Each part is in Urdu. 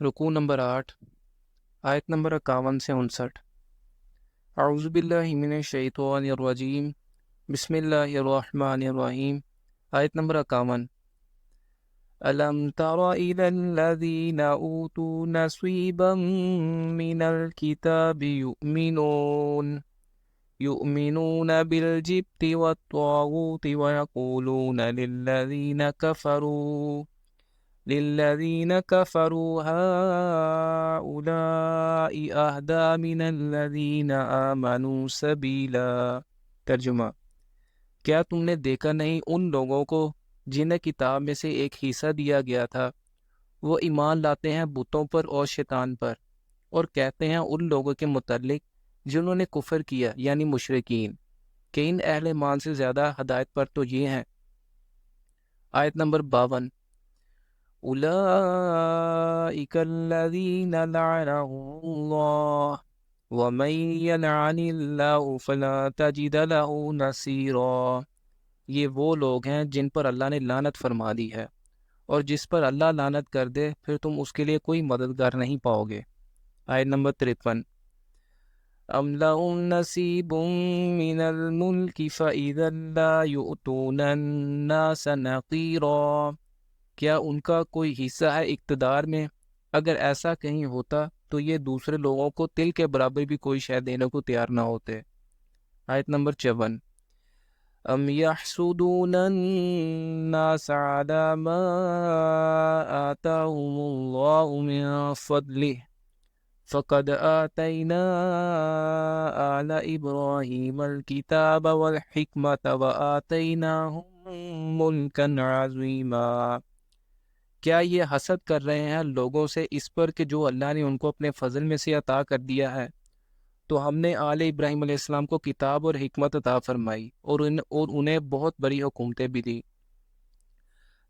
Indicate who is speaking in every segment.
Speaker 1: رکوع نمبر 8 آیت نمبر 51 سے 59۔ اعوذ باللہ من الشیطان الرجیم، بسم اللہ الرحمن الرحیم۔ آیت نمبر 51۔ ألم تر إلى الذين أوتوا نصيبا من الكتاب يؤمنون بالجبت والطاغوت ويقولون للذين كفروا هؤلاء أهدى من الذين آمنوا سبيلا۔ ترجمہ: کیا تم نے دیکھا نہیں ان لوگوں کو جنہیں کتاب میں سے ایک حصہ دیا گیا تھا، وہ ایمان لاتے ہیں بتوں پر اور شیطان پر، اور کہتے ہیں ان لوگوں کے متعلق جنہوں نے کفر کیا یعنی مشرکین کہ ان اہل ایمان سے زیادہ ہدایت پر تو یہ ہیں۔ آیت نمبر 52۔ أولئك الذين لعنهم الله ومن يلعن الله فلا تجد له نصيرا۔ یہ وہ لوگ ہیں جن پر اللہ نے لعنت فرما دی ہے، اور جس پر اللہ لعنت کر دے پھر تم اس کے لیے کوئی مددگار نہیں پاؤ گے۔ آیت نمبر 53۔ أَمْ لَهُمْ نَصِيبٌ مِّنَ الْمُلْكِ فَإِذًا لَا يُؤْتُونَ النَّاسَ نَقِيرًا۔ کیا ان کا کوئی حصہ ہے اقتدار میں؟ اگر ایسا کہیں ہوتا تو یہ دوسرے لوگوں کو تل کے برابر بھی کوئی شے دینے کو تیار نہ ہوتے۔ آیت نمبر 54۔ ام یحسدون الناس علی ما آتاهم اللہ من فضلہ فقد آتینا آل ابراہیم الکتاب والحکمت وآتیناہم ملکا عظیما۔ کیا یہ حسد کر رہے ہیں لوگوں سے اس پر کہ جو اللہ نے ان کو اپنے فضل میں سے عطا کر دیا ہے؟ تو ہم نے آل ابراہیم علیہ السلام کو کتاب اور حکمت عطا فرمائی اور انہیں بہت بڑی حکومتیں بھی دی۔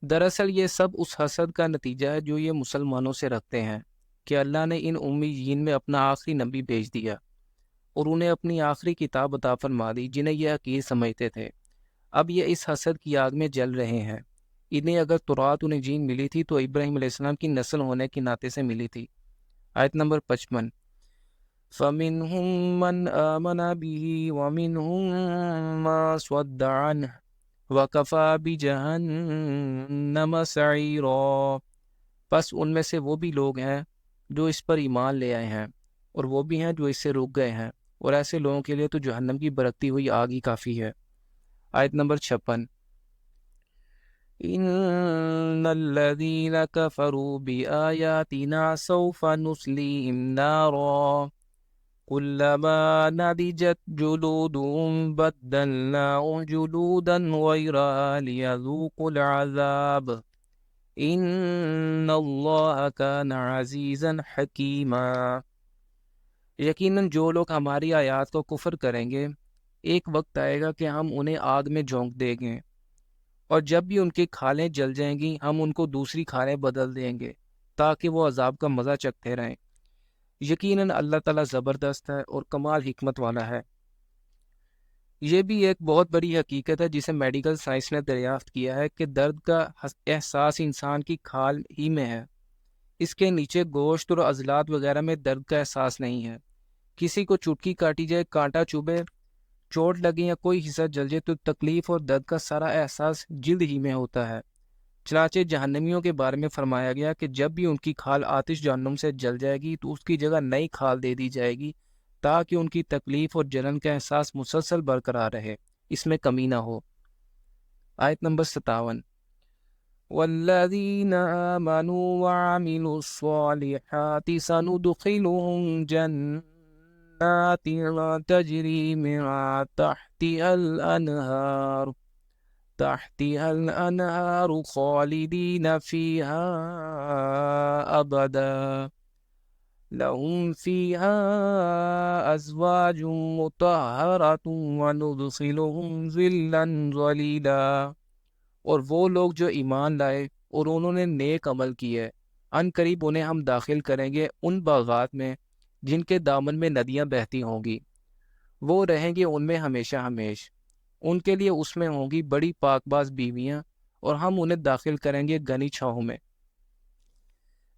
Speaker 1: دراصل یہ سب اس حسد کا نتیجہ ہے جو یہ مسلمانوں سے رکھتے ہیں کہ اللہ نے ان امیین میں اپنا آخری نبی بھیج دیا اور انہیں اپنی آخری کتاب عطا فرما دی جنہیں یہ حقیر سمجھتے تھے۔ اب یہ اس حسد کی آگ میں جل رہے ہیں۔ انہیں اگر تورات و انجیل ملی تھی تو ابراہیم علیہ السلام کی نسل ہونے کے ناطے سے ملی تھی۔ آیت نمبر 55۔ فَمِنْهُمْ مَنْ آمَنَ بِهِ وَمِنْهُمْ مَا صَدَّ عَنْهُ وَكَفَى بِجَهَنَّمَ سَعِيرًا۔ پس ان میں سے وہ بھی لوگ ہیں جو اس پر ایمان لے آئے ہیں، اور وہ بھی ہیں جو اس سے رک گئے ہیں، اور ایسے لوگوں کے لیے تو جہنم کی بھڑکتی ہوئی آگ ہی کافی ہے۔ آیت نمبر 56۔ ان الذين كفروا بآياتنا سوف نصليهم نارا كلما نضجت جلودهم بدلناهم جلودا غيرها ليذوقوا العذاب ان الله كان عزيزا حكيما۔ یقیناً جو لوگ ہماری آیات کو کفر کریں گے ایک وقت آئے گا کہ ہم انہیں آگ میں جھونک دیں گے، اور جب بھی ان کی کھالیں جل جائیں گی ہم ان کو دوسری کھالیں بدل دیں گے تاکہ وہ عذاب کا مزہ چکھتے رہیں۔ یقیناً اللہ تعالیٰ زبردست ہے اور کمال حکمت والا ہے۔ یہ بھی ایک بہت بڑی حقیقت ہے جسے میڈیکل سائنس نے دریافت کیا ہے کہ درد کا احساس انسان کی کھال ہی میں ہے۔ اس کے نیچے گوشت اور عضلات وغیرہ میں درد کا احساس نہیں ہے۔ کسی کو چٹکی کاٹی جائے، کانٹا چبھے، چوٹ لگے یا کوئی حصہ جل جائے تو تکلیف اور درد کا سارا احساس جلد ہی میں ہوتا ہے۔ چنانچہ جہنمیوں کے بارے میں فرمایا گیا کہ جب بھی ان کی کھال آتش جہنم سے جل جائے گی تو اس کی جگہ نئی کھال دے دی جائے گی تاکہ ان کی تکلیف اور جلن کا احساس مسلسل برقرار رہے، اس میں کمی نہ ہو۔ آیت نمبر 57۔ والذین آمنوا وعملوا الصالحات سندخلهم جنات تجری من تحتها الانہار خالدین فیہا ابدا لهم فیہا ازواج مطہرۃ وندخلهم ظلا ظلیلا۔ اور وہ لوگ جو ایمان لائے اور انہوں نے نیک عمل کیے، ان قریب انہیں ہم داخل کریں گے ان باغات میں جن کے دامن میں ندیاں بہتی ہوں گی، وہ رہیں گے ان میں ہمیشہ ہمیش، ان کے لیے اس میں ہوں گی بڑی پاک باز بیویاں، اور ہم انہیں داخل کریں گے گھنی چھاؤں میں۔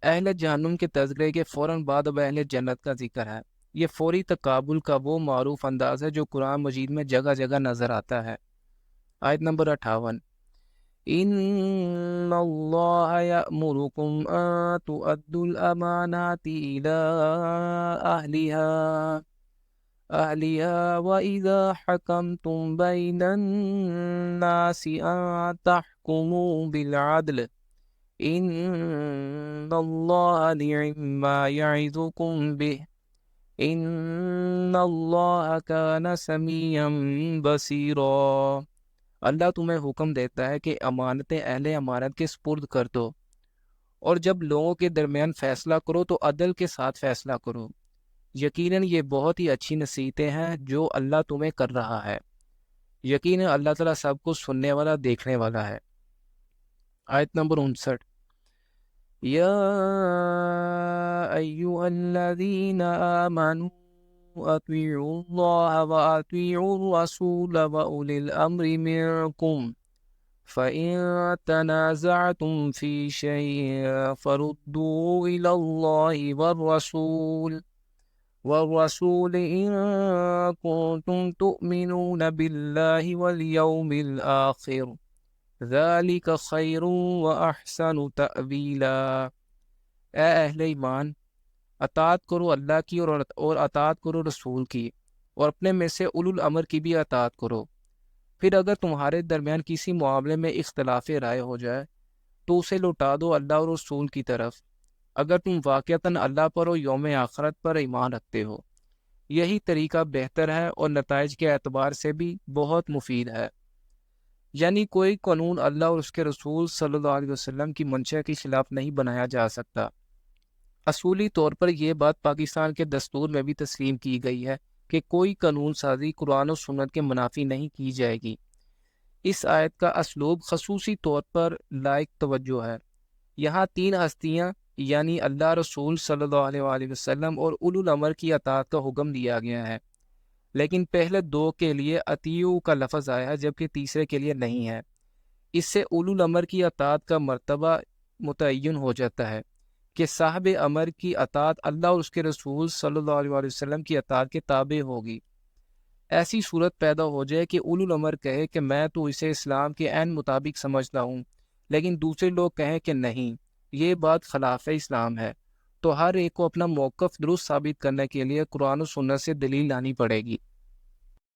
Speaker 1: اہل جہنم کے تذکرے کے فوراً بعد اب اہل جنت کا ذکر ہے۔ یہ فوری تقابل کا وہ معروف انداز ہے جو قرآن مجید میں جگہ جگہ نظر آتا ہے۔ آیت نمبر 58، ان اللہ یأمرکم ان تؤدوا الامانات الى اہلیہا وَإِذَا حَكَمْتُمْ بَيْنَ النَّاسِ أَن تَحْكُمُوا بِالْعَدْلِ إِنَّ اللَّهَ نِعِمَّا يَعِظُكُمْ بِهِ إِنَّ اللَّهَ كَانَ سَمِيعًا بَصِيرًا۔ اللہ تمہیں حکم دیتا ہے کہ امانتیں اہل امانت کے سپرد کر دو، اور جب لوگوں کے درمیان فیصلہ کرو تو عدل کے ساتھ فیصلہ کرو، یقیناً یہ بہت ہی اچھی نصیحتیں ہیں جو اللہ تمہیں کر رہا ہے، یقیناً اللہ تعالیٰ سب کو سننے والا دیکھنے والا ہے۔ آیت نمبر 59، یا ایہا الذین آمنوا اطیعوا اللہ واطیعوا الرسول واولی الامر منکم فَإِن تَنَازَعْتُمْ فِي شَيْءٍ فَرُدُّوهُ إِلَى اللَّهِ والرسول إن كنتم تؤمنون بالله واليوم الآخر ذلك خير وأحسن تأويلا۔ اے اہل ایمان، اطاعت کرو اللہ کی اور اطاعت کرو رسول کی، اور اپنے میں سے اولو الامر کی بھی اطاعت کرو۔ پھر اگر تمہارے درمیان کسی معاملے میں اختلاف رائے ہو جائے تو اسے لوٹا دو اللہ اور رسول کی طرف، اگر تم واقعتاً اللہ پر اور یوم آخرت پر ایمان رکھتے ہو۔ یہی طریقہ بہتر ہے اور نتائج کے اعتبار سے بھی بہت مفید ہے۔ یعنی کوئی قانون اللہ اور اس کے رسول صلی اللہ علیہ وسلم کی منشا کے خلاف نہیں بنایا جا سکتا۔ اصولی طور پر یہ بات پاکستان کے دستور میں بھی تسلیم کی گئی ہے کہ کوئی قانون سازی قرآن و سنت کے منافی نہیں کی جائے گی۔ اس آیت کا اسلوب خصوصی طور پر لائق توجہ ہے۔ یہاں تین ہستیاں یعنی اللہ، رسول صلی اللہ علیہ وآلہ وسلم اور اولو الامر کی اطاعت کا حکم دیا گیا ہے، لیکن پہلے دو کے لیے اطیعوا کا لفظ آیا ہے جبکہ تیسرے کے لیے نہیں ہے۔ اس سے اولو الامر کی اطاعت کا مرتبہ متعین ہو جاتا ہے کہ صاحب امر کی اطاعت اللہ اور اس کے رسول صلی اللہ علیہ وآلہ وسلم کی اطاعت کے تابع ہوگی۔ ایسی صورت پیدا ہو جائے کہ اولو الامر کہے کہ میں تو اسے اسلام کے عین مطابق سمجھتا ہوں، لیکن دوسرے لوگ کہیں کہ نہیں، یہ بات خلاف اسلام ہے، تو ہر ایک کو اپنا موقف درست ثابت کرنے کے لیے قرآن و سنت سے دلیل لانی پڑے گی۔